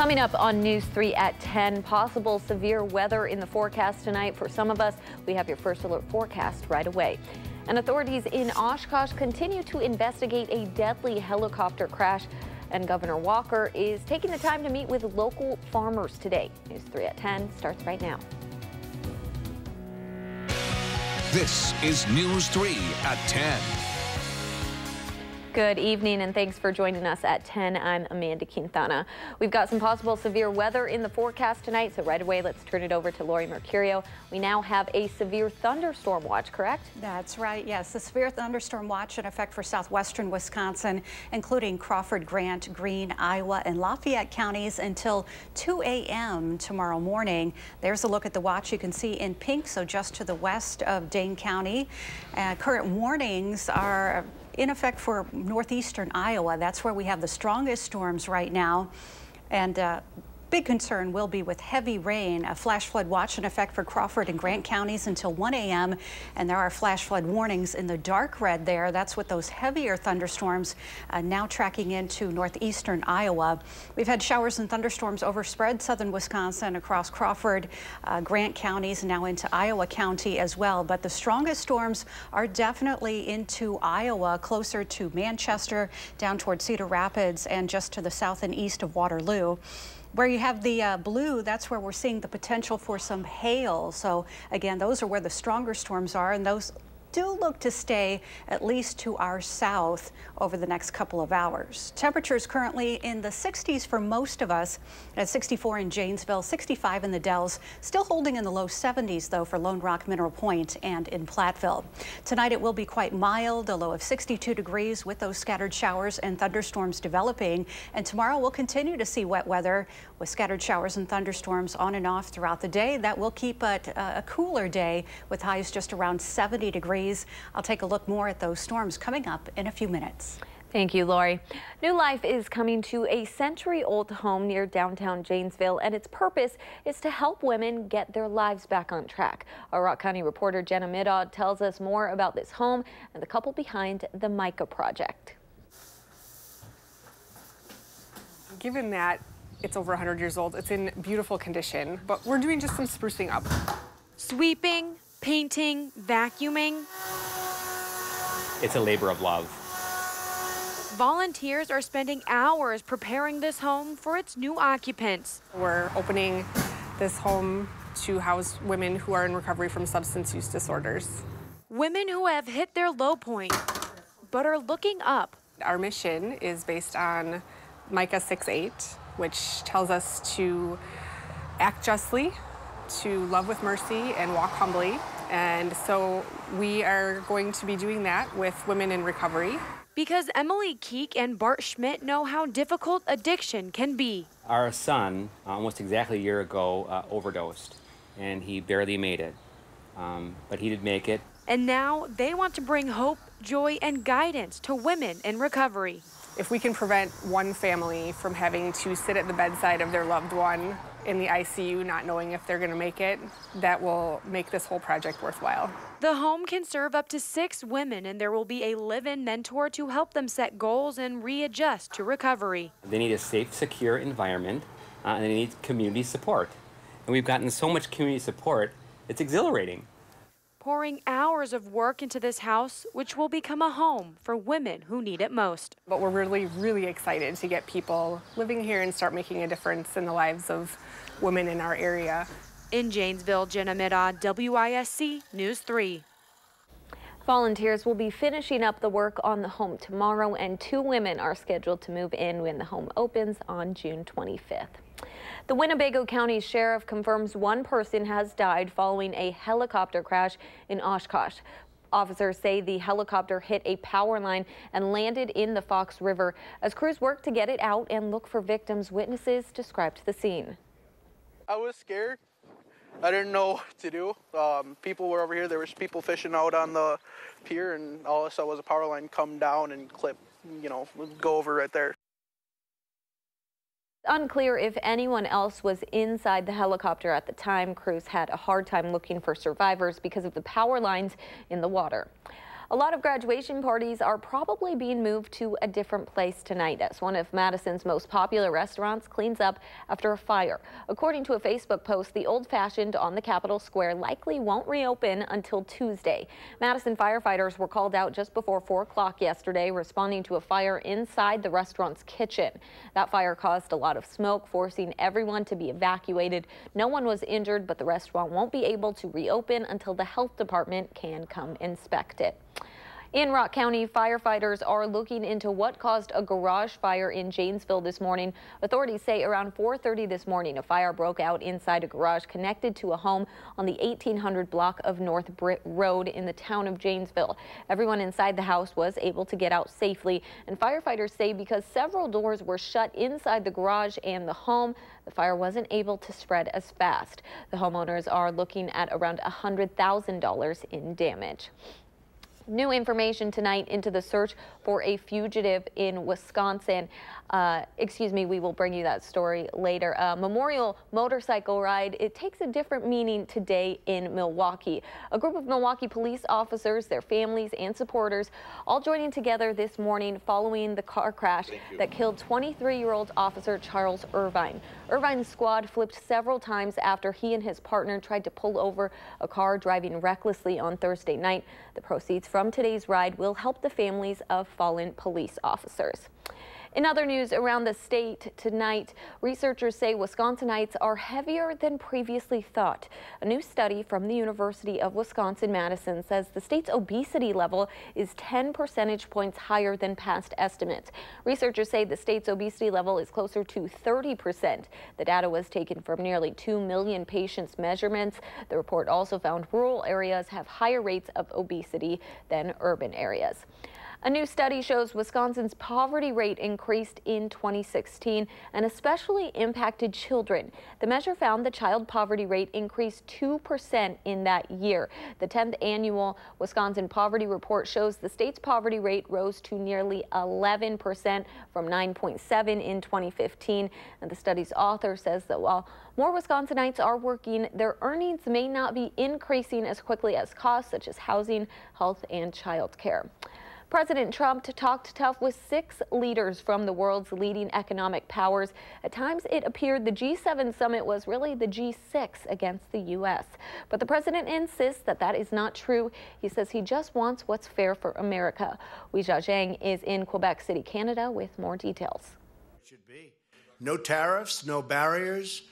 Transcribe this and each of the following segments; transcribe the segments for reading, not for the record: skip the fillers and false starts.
Coming up on News 3 at 10, possible severe weather in the forecast tonight. For some of us, we have your first alert forecast right away. And authorities in Oshkosh continue to investigate a deadly helicopter crash. And Governor Walker is taking the time to meet with local farmers today. News 3 at 10 starts right now. This is News 3 at 10. Good evening and thanks for joining us at 10. I'm Amanda Quintana. We've got some possible severe weather in the forecast tonight, so right away let's turn it over to Lori Mercurio. We now have a severe thunderstorm watch, correct? That's right, yes. The severe thunderstorm watch in effect for southwestern Wisconsin, including Crawford, Grant, Greene, Iowa, and Lafayette counties until 2 a.m. tomorrow morning. There's a look at the watch you can see in pink, so just to the west of Dane County. Current warnings are in effect for northeastern Iowa. That's where we have the strongest storms right now. And big concern will be with heavy rain. A flash flood watch in effect for Crawford and Grant counties until 1 a.m. And there are flash flood warnings in the dark red there. That's with those heavier thunderstorms now tracking into northeastern Iowa. We've had showers and thunderstorms overspread southern Wisconsin across Crawford, Grant counties, now into Iowa County as well. But the strongest storms are definitely into Iowa, closer to Manchester, down toward Cedar Rapids, and just to the south and east of Waterloo. Where you have the blue, that's where we're seeing the potential for some hail. So again, those are where the stronger storms are, and those do look to stay at least to our south over the next couple of hours. Temperatures currently in the 60s for most of us, at 64 in Janesville, 65 in the Dells, still holding in the low 70s though for Lone Rock, Mineral Point, and in Platteville. Tonight it will be quite mild, a low of 62 degrees with those scattered showers and thunderstorms developing. And tomorrow we'll continue to see wet weather with scattered showers and thunderstorms on and off throughout the day. That will keep a cooler day with highs just around 70 degrees. I'll take a look more at those storms coming up in a few minutes. Thank you, Lori. New life is coming to a century-old home near downtown Janesville, and its purpose is to help women get their lives back on track. Our Rock County reporter Jenna Middaugh tells us more about this home and the couple behind the Micah Project. Given that it's over 100 years old, it's in beautiful condition, but we're doing just some sprucing up. Sweeping, painting, vacuuming. It's a labor of love. Volunteers are spending hours preparing this home for its new occupants. We're opening this home to house women who are in recovery from substance use disorders. Women who have hit their low point, but are looking up. Our mission is based on Micah 6:8, which tells us to act justly, to love with mercy, and walk humbly. And so we are going to be doing that with women in recovery. Because Emily Keek and Bart Schmidt know how difficult addiction can be. Our son, almost exactly a year ago, overdosed, and he barely made it. But he did make it. And now they want to bring hope, joy, and guidance to women in recovery. If we can prevent one family from having to sit at the bedside of their loved one in the ICU not knowing if they're going to make it, that will make this whole project worthwhile. The home can serve up to 6 women, and there will be a live-in mentor to help them set goals and readjust to recovery. They need a safe, secure environment, and they need community support. And we've gotten so much community support, it's exhilarating. Pouring hours of work into this house, which will become a home for women who need it most. But we're really, really excited to get people living here and start making a difference in the lives of women in our area. In Janesville, Jenna Middaugh, WISC News 3. Volunteers will be finishing up the work on the home tomorrow, and 2 women are scheduled to move in when the home opens on June 25th. The Winnebago County Sheriff confirms 1 person has died following a helicopter crash in Oshkosh. Officers say the helicopter hit a power line and landed in the Fox River. As crews work to get it out and look for victims, witnesses described the scene. I was scared. I didn't know what to do. People were over here. There was people fishing out on the pier, and all I saw was a power line come down and clip, go over right there. Unclear if anyone else was inside the helicopter at the time. Crews had a hard time looking for survivors because of the power lines in the water. A lot of graduation parties are probably being moved to a different place tonight as one of Madison's most popular restaurants cleans up after a fire. According to a Facebook post, the Old Fashioned on the Capitol Square likely won't reopen until Tuesday. Madison firefighters were called out just before 4 o'clock yesterday, responding to a fire inside the restaurant's kitchen. That fire caused a lot of smoke, forcing everyone to be evacuated. No one was injured, but the restaurant won't be able to reopen until the health department can come inspect it. In Rock County, firefighters are looking into what caused a garage fire in Janesville this morning. Authorities say around 4:30 this morning, a fire broke out inside a garage connected to a home on the 1800 block of North Britt Road in the town of Janesville. Everyone inside the house was able to get out safely, and firefighters say because several doors were shut inside the garage and the home, the fire wasn't able to spread as fast. The homeowners are looking at around $100,000 in damage. New information tonight into the search for a fugitive in Wisconsin. We will bring you that story later. Memorial motorcycle ride. It takes a different meaning today in Milwaukee. A group of Milwaukee police officers, their families and supporters all joining together this morning following the car crash that killed 23-year-old officer Charles Irvine. Irvine's squad flipped several times after he and his partner tried to pull over a car driving recklessly on Thursday night. The proceeds from today's ride will help the families of fallen police officers. In other news around the state tonight, researchers say Wisconsinites are heavier than previously thought. A new study from the University of Wisconsin-Madison says the state's obesity level is 10 percentage points higher than past estimates. Researchers say the state's obesity level is closer to 30%. The data was taken from nearly 2 million patients' measurements. The report also found rural areas have higher rates of obesity than urban areas. A new study shows Wisconsin's poverty rate increased in 2016 and especially impacted children. The measure found the child poverty rate increased 2% in that year. The 10th annual Wisconsin Poverty Report shows the state's poverty rate rose to nearly 11% from 9.7 in 2015. And the study's author says that while more Wisconsinites are working, their earnings may not be increasing as quickly as costs such as housing, health, and child care. President Trump talked tough with 6 leaders from the world's leading economic powers. At times, it appeared the G7 summit was really the G6 against the U.S. But the president insists that that is not true. He says he just wants what's fair for America. Wei Zhang is in Quebec City, Canada, with more details. It should be. No tariffs, no barriers.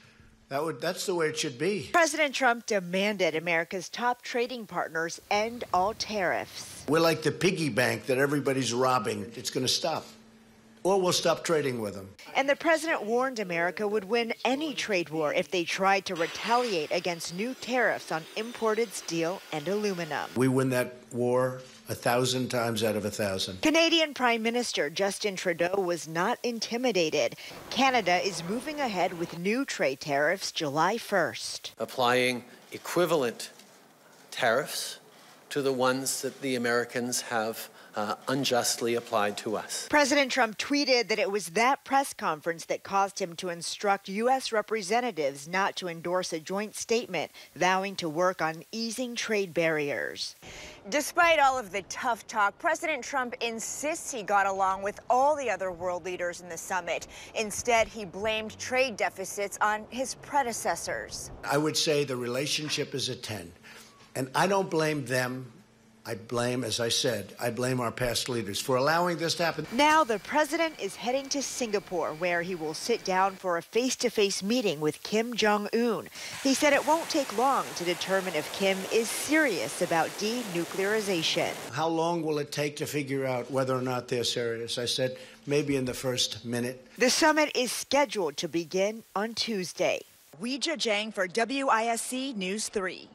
That's the way it should be. President Trump demanded America's top trading partners end all tariffs. We're like the piggy bank that everybody's robbing. It's going to stop. Or we'll stop trading with them. And the president warned America would win any trade war if they tried to retaliate against new tariffs on imported steel and aluminum. We win that war 1,000 times out of 1,000. Canadian Prime Minister Justin Trudeau was not intimidated. Canada is moving ahead with new trade tariffs July 1st. Applying equivalent tariffs to the ones that the Americans have unjustly applied to us. President Trump tweeted that it was that press conference that caused him to instruct U.S. representatives not to endorse a joint statement vowing to work on easing trade barriers. Despite all of the tough talk, President Trump insists he got along with all the other world leaders in the summit. Instead, he blamed trade deficits on his predecessors. I would say the relationship is a 10. And I don't blame them. I blame, as I said, I blame our past leaders for allowing this to happen. Now the president is heading to Singapore, where he will sit down for a face-to-face meeting with Kim Jong-un. He said it won't take long to determine if Kim is serious about denuclearization. How long will it take to figure out whether or not they're serious? I said maybe in the first minute. The summit is scheduled to begin on Tuesday. Wei Zhang for WISC News 3.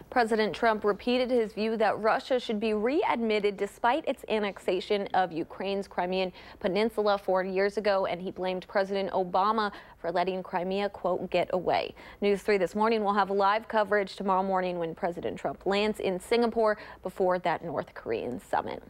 President Trump repeated his view that Russia should be readmitted despite its annexation of Ukraine's Crimean Peninsula 4 years ago, and he blamed President Obama for letting Crimea, quote, get away. News 3 this morning will have live coverage tomorrow morning when President Trump lands in Singapore before that North Korean summit.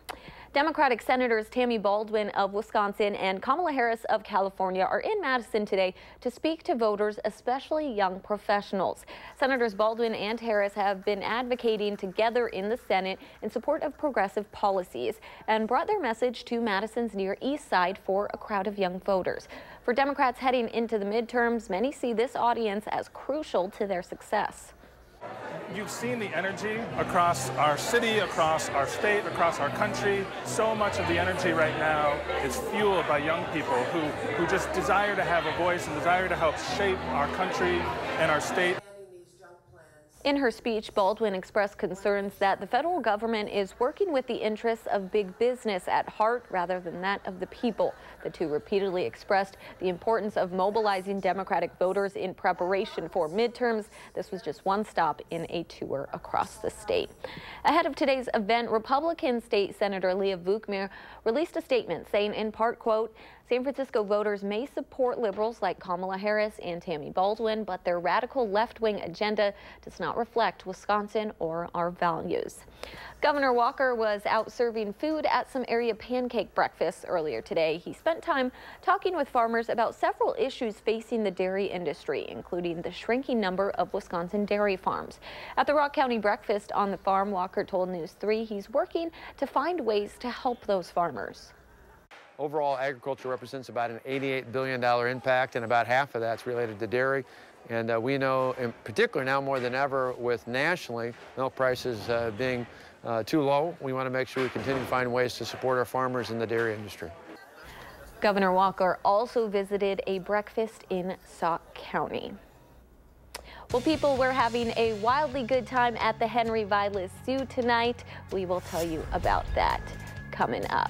Democratic Senators Tammy Baldwin of Wisconsin and Kamala Harris of California are in Madison today to speak to voters, especially young professionals. Senators Baldwin and Harris have been advocating together in the Senate in support of progressive policies and brought their message to Madison's Near East Side for a crowd of young voters. For Democrats heading into the midterms, many see this audience as crucial to their success. You've seen the energy across our city, across our state, across our country. So much of the energy right now is fueled by young people who just desire to have a voice and desire to help shape our country and our state. In her speech, Baldwin expressed concerns that the federal government is working with the interests of big business at heart rather than that of the people. The two repeatedly expressed the importance of mobilizing Democratic voters in preparation for midterms. This was just one stop in a tour across the state. Ahead of today's event, Republican State Senator Leah Vukmir released a statement saying, in part, quote, San Francisco voters may support liberals like Kamala Harris and Tammy Baldwin, but their radical left-wing agenda does not reflect Wisconsin or our values. Governor Walker was out serving food at some area pancake breakfasts earlier today. He spent time talking with farmers about several issues facing the dairy industry, including the shrinking number of Wisconsin dairy farms. At the Rock County breakfast on the farm, Walker told News 3 he's working to find ways to help those farmers. Overall, agriculture represents about an $88 billion impact, and about half of that's related to dairy. And we know, in particular now more than ever, with nationally milk prices being too low, we want to make sure we continue to find ways to support our farmers in the dairy industry. Governor Walker also visited a breakfast in Sauk County. Well, people, we're having a wildly good time at the Henry Vilas Zoo tonight. We will tell you about that coming up.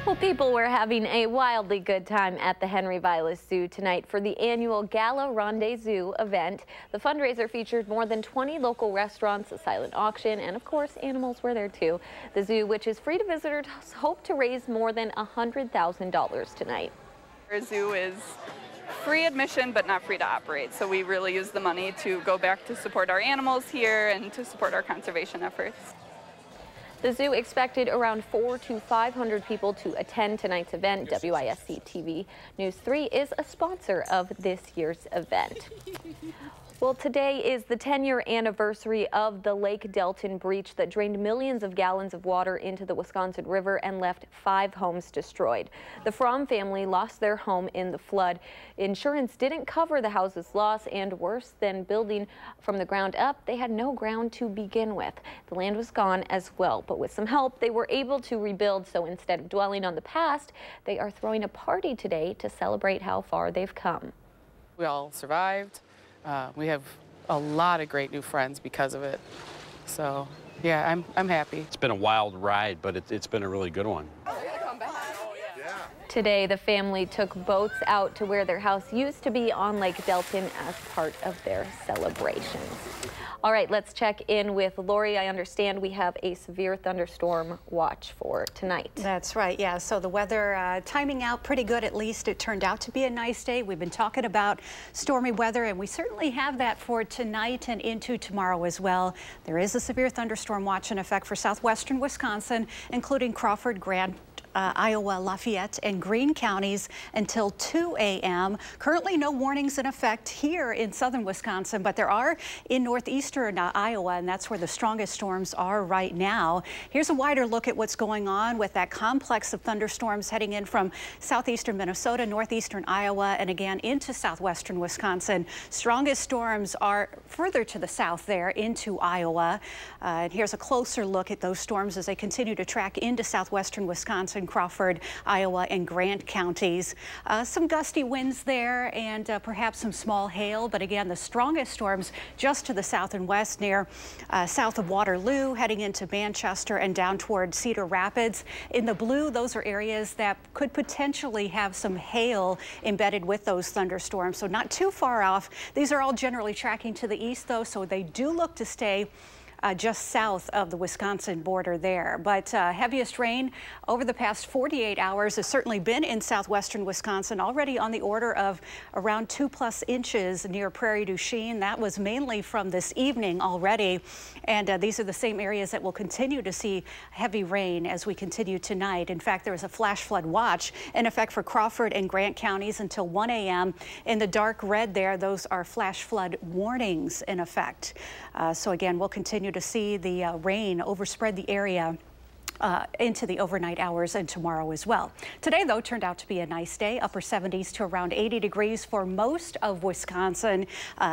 Well, people were having a wildly good time at the Henry Vilas Zoo tonight for the annual Gala Rendezvous event. The fundraiser featured more than 20 local restaurants, a silent auction, and of course, animals were there too. The zoo, which is free to visitors, hoped to raise more than $100,000 tonight. Our zoo is free admission, but not free to operate. So we really use the money to go back to support our animals here and to support our conservation efforts. The zoo expected around 400 to 500 people to attend tonight's event. WISC-TV News 3 is a sponsor of this year's event. Well, today is the 10-year anniversary of the Lake Delton breach that drained millions of gallons of water into the Wisconsin River and left 5 homes destroyed. The Fromm family lost their home in the flood. Insurance didn't cover the house's loss, and worse than building from the ground up, they had no ground to begin with. The land was gone as well, but with some help, they were able to rebuild. So instead of dwelling on the past, they are throwing a party today to celebrate how far they've come. We all survived. We have a lot of great new friends because of it. So, yeah, I'm happy. It's been a wild ride, but it's been a really good one. Today, the family took boats out to where their house used to be on Lake Delton as part of their celebrations. All right, let's check in with Lori. I understand we have a severe thunderstorm watch for tonight. That's right, yeah. So the weather timing out pretty good, at least. It turned out to be a nice day. We've been talking about stormy weather, and we certainly have that for tonight and into tomorrow as well. There is a severe thunderstorm watch in effect for southwestern Wisconsin, including Crawford, Grant, Iowa, Lafayette, and Greene counties until 2 a.m. Currently, no warnings in effect here in southern Wisconsin, but there are in northeastern Iowa, and that's where the strongest storms are right now. Here's a wider look at what's going on with that complex of thunderstorms heading in from southeastern Minnesota, northeastern Iowa, and again into southwestern Wisconsin. Strongest storms are further to the south there into Iowa. And here's a closer look at those storms as they continue to track into southwestern Wisconsin, Crawford, Iowa, and Grant counties. Some gusty winds there and perhaps some small hail, but again, the strongest storms just to the south and west near south of Waterloo, heading into Manchester and down toward Cedar Rapids. In the blue, those are areas that could potentially have some hail embedded with those thunderstorms, so not too far off. These are all generally tracking to the east, though, so they do look to stay just south of the Wisconsin border there. But heaviest rain over the past 48 hours has certainly been in southwestern Wisconsin, already on the order of around 2+ inches near Prairie du Chien. That was mainly from this evening already. And these are the same areas that will continue to see heavy rain as we continue tonight. In fact, there is a flash flood watch in effect for Crawford and Grant counties until 1 a.m. In the dark red there, those are flash flood warnings in effect. So again, we'll continue to see the rain overspread the area into the overnight hours and tomorrow as well. Today, though, turned out to be a nice day. Upper 70s to around 80 degrees for most of Wisconsin.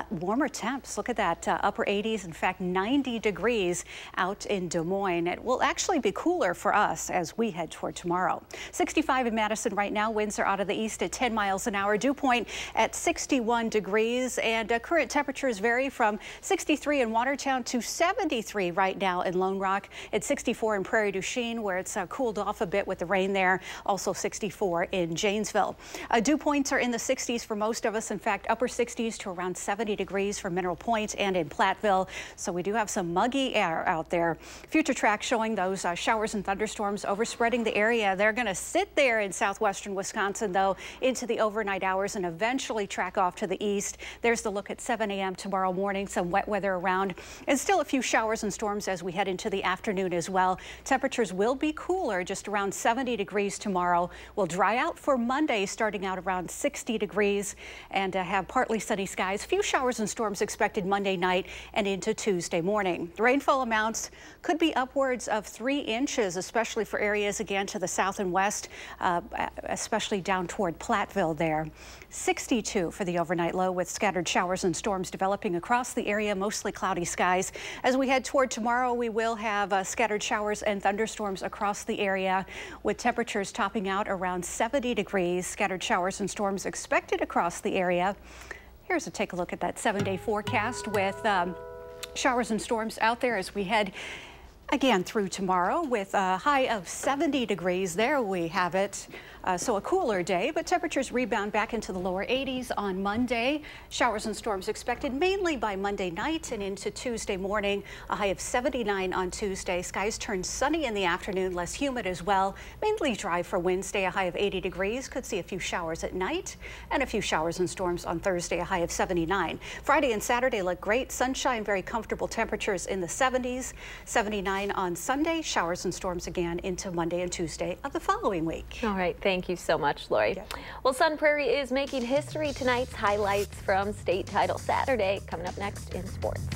Warmer temps. Look at that. Upper 80s, in fact, 90 degrees out in Des Moines. It will actually be cooler for us as we head toward tomorrow. 65 in Madison right now. Winds are out of the east at 10 miles an hour. Dew point at 61 degrees. And current temperatures vary from 63 in Watertown to 73 right now in Lone Rock. At 64 in Prairie du Chien, where it's cooled off a bit with the rain there. Also 64 in Janesville. Dew points are in the 60s for most of us. In fact, upper 60s to around 70 degrees for Mineral Point and in Platteville. So we do have some muggy air out there. Future track showing those showers and thunderstorms overspreading the area. They're going to sit there in southwestern Wisconsin, though, into the overnight hours and eventually track off to the east. There's the look at 7 a.m. tomorrow morning. Some wet weather around and still a few showers and storms as we head into the afternoon as well. Temperatures will be cooler, just around 70 degrees tomorrow. Will dry out for Monday, starting out around 60 degrees, and have partly sunny skies. Few showers and storms expected Monday night and into Tuesday morning. The rainfall amounts could be upwards of 3 inches, especially for areas again to the south and west, especially down toward Platteville there. 62 for the overnight low, with scattered showers and storms developing across the area, mostly cloudy skies. As we head toward tomorrow, we will have scattered showers and thunderstorms across the area, with temperatures topping out around 70 degrees. Scattered showers and storms expected across the area. Here's a take a look at that 7-day forecast with showers and storms out there as we head Again through tomorrow with a high of 70 degrees. There we have it. So a cooler day, but temperatures rebound back into the lower 80s on Monday. Showers and storms expected mainly by Monday night and into Tuesday morning. A high of 79 on Tuesday. Skies turn sunny in the afternoon, less humid as well. Mainly dry for Wednesday, a high of 80 degrees. Could see a few showers at night and a few showers and storms on Thursday, a high of 79. Friday and Saturday look great. Sunshine, very comfortable temperatures in the 70s. 79 on Sunday. Showers and storms again into Monday and Tuesday of the following week. All right. Thank you so much, Lori. Well, Sun Prairie is making history. Tonight's highlights from State Title Saturday coming up next in sports.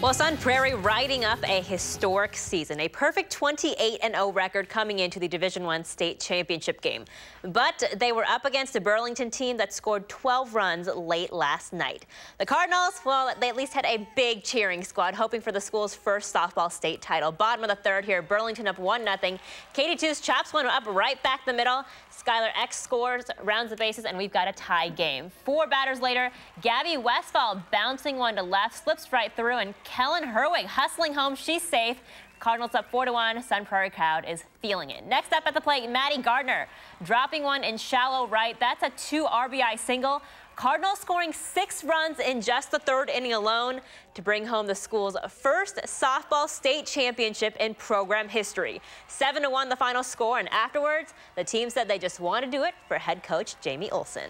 Well, Sun Prairie riding up a historic season, a perfect 28-0 record coming into the Division I state championship game. But they were up against a Burlington team that scored 12 runs late last night. The Cardinals, well, they at least had a big cheering squad, hoping for the school's first softball state title. Bottom of the third here, Burlington up 1-0. Katie Too's chops one up right back the middle. Skylar X scores, rounds the bases, and we've got a tie game. 4 batters later, Gabby Westfall bouncing one to left, slips right through, and Kellen Herwig hustling home. She's safe. Cardinals up 4-1. Sun Prairie crowd is feeling it. Next up at the plate, Maddie Gardner dropping one in shallow right. That's a 2 RBI single Cardinals scoring 6 runs in just the 3rd inning alone to bring home the school's first softball state championship in program history. 7-1 the final score, and afterwards, the team said they just want to do it for head coach Jamie Olson.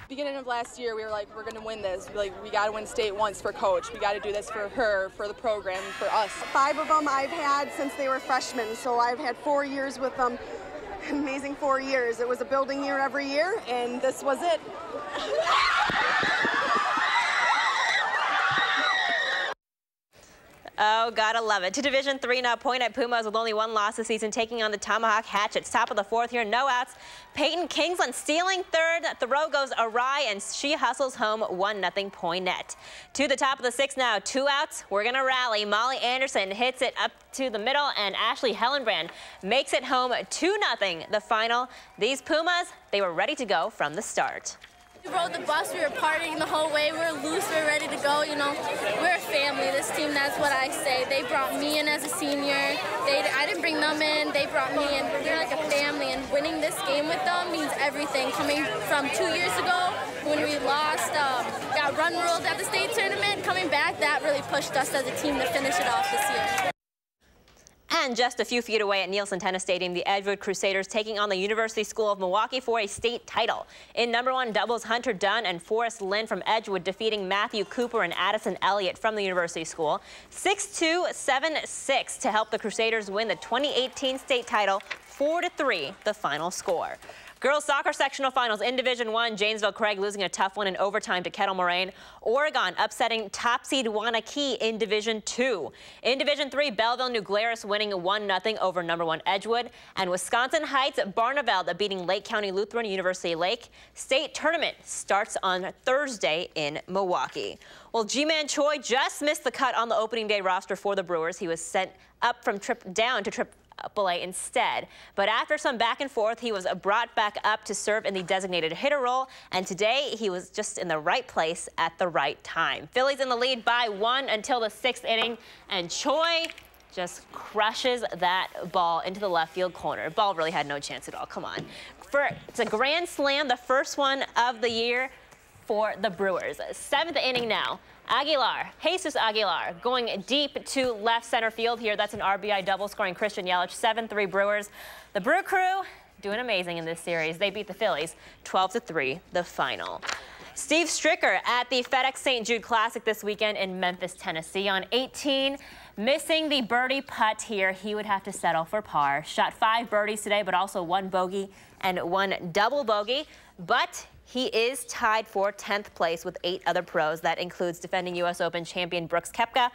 Beginning of last year, we were like, we're going to win this. We got to win state once for coach. We got to do this for her, for the program, for us. 5 of them I've had since they were freshmen, so I've had 4 years with them. Amazing 4 years. It was a building year every year, and this was it. Oh, gotta love it. To Division III now, Point at Pumas with only 1 loss this season, taking on the Tomahawk Hatchets. Top of the 4th here, no outs. Peyton Kingsland stealing 3rd. Throw goes awry, and she hustles home 1-0 Poinet. To the top of the 6th now, 2 outs. We're gonna rally. Molly Anderson hits it up to the middle, and Ashley Hellenbrand makes it home 2-0 the final. These Pumas, they were ready to go from the start. We rode the bus, we were partying the whole way, we were loose, we were ready to go, you know. We're a family, this team, that's what I say. They brought me in as a senior, I didn't bring them in, they brought me in. We're like a family, and winning this game with them means everything. Coming from 2 years ago, when we lost, got run ruled at the state tournament, coming back, that really pushed us as a team to finish it off this year. And just a few feet away at Nielsen Tennis Stadium, the Edgewood Crusaders taking on the University School of Milwaukee for a state title. In #1 doubles, Hunter Dunn and Forrest Lynn from Edgewood defeating Matthew Cooper and Addison Elliott from the University School 6-2, 7-6 to help the Crusaders win the 2018 state title, 4-3 the final score. Girls soccer sectional finals in Division I, Janesville Craig losing a tough one in overtime to Kettle Moraine. Oregon upsetting top seed Wanakee in Division II. In Division III, Belleville New Glarus winning 1-0 over #1 Edgewood. And Wisconsin Heights Barneveld beating Lake County Lutheran University Lake. State tournament starts on Thursday in Milwaukee. Well, G-Man Choi just missed the cut on the opening day roster for the Brewers. He was sent up from down to AAA instead. But after some back and forth, he was brought back up to serve in the designated hitter role, and today he was just in the right place at the right time. Phillies in the lead by 1 until the 6th inning, and Choi just crushes that ball into the left field corner. Ball really had no chance at all. Come on. It's a grand slam, the first one of the year for the Brewers. 7th inning now. Jesus Aguilar, going deep to left center field here. That's an RBI double, scoring Christian Yelich. 7-3 Brewers. The Brew Crew doing amazing in this series. They beat the Phillies 12-3 the final. Steve Stricker at the FedEx St. Jude Classic this weekend in Memphis, Tennessee on 18. Missing the birdie putt here, he would have to settle for par. Shot 5 birdies today, but also 1 bogey and 1 double bogey. But he is tied for 10th place with 8 other pros. That includes defending U.S. Open champion Brooks Koepka,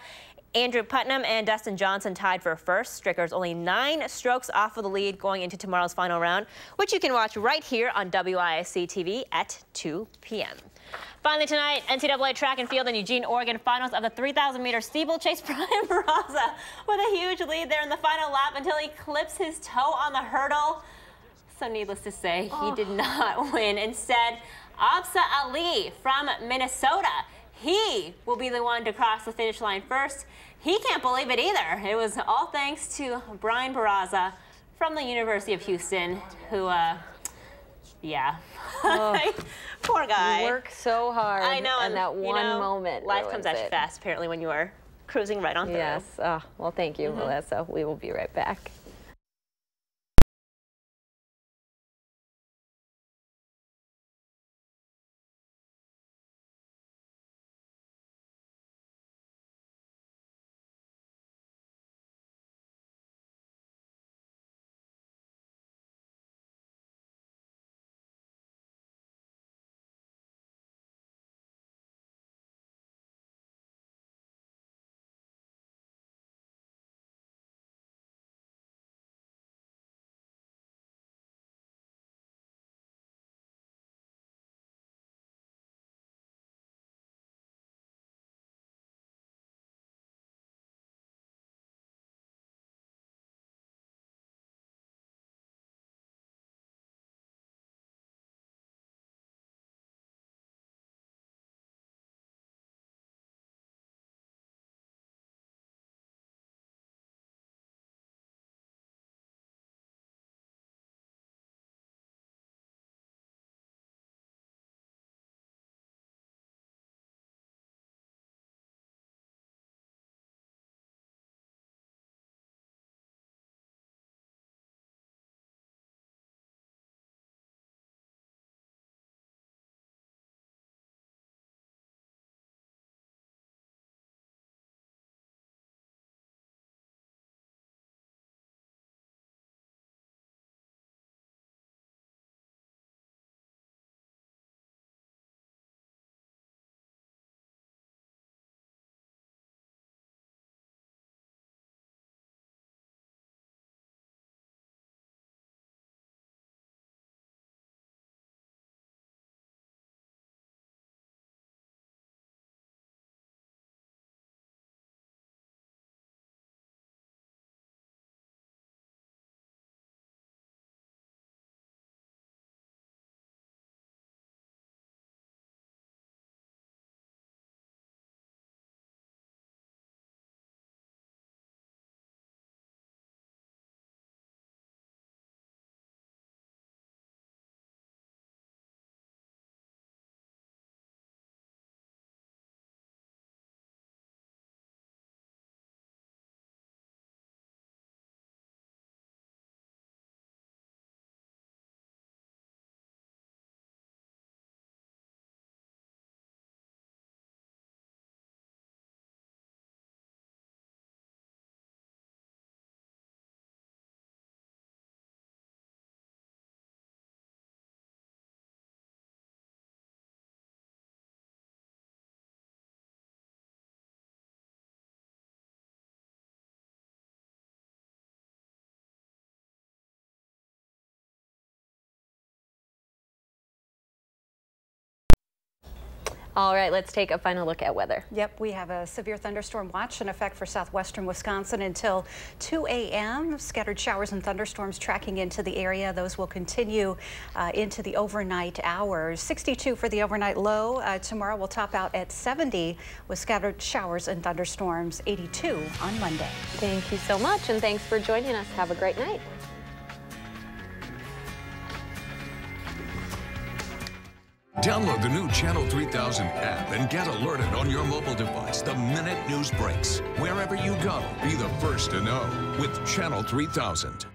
Andrew Putnam, and Dustin Johnson tied for first. Stricker's only 9 strokes off of the lead going into tomorrow's final round, which you can watch right here on WISC-TV at 2 p.m. Finally tonight, NCAA track and field in Eugene, Oregon, finals of the 3,000-meter steeplechase. Brian Barraza with a huge lead there in the final lap until he clips his toe on the hurdle. So needless to say, he did not win. Instead, Absa Ali from Minnesota, he will be the one to cross the finish line first. He can't believe it either. It was all thanks to Brian Barraza from the University of Houston, who, yeah. Poor guy. You work so hard. I know. And that one moment. Life comes at you fast, apparently, when you are cruising right on through. Yes. Well, thank you, Melissa. We will be right back. All right, let's take a final look at weather. Yep, we have a severe thunderstorm watch in effect for southwestern Wisconsin until 2 a.m. Scattered showers and thunderstorms tracking into the area. Those will continue into the overnight hours. 62 for the overnight low. Tomorrow will top out at 70 with scattered showers and thunderstorms. 82 on Monday. Thank you so much, and thanks for joining us. Have a great night. Download the new Channel 3000 app and get alerted on your mobile device the minute news breaks. Wherever you go, be the first to know with Channel 3000.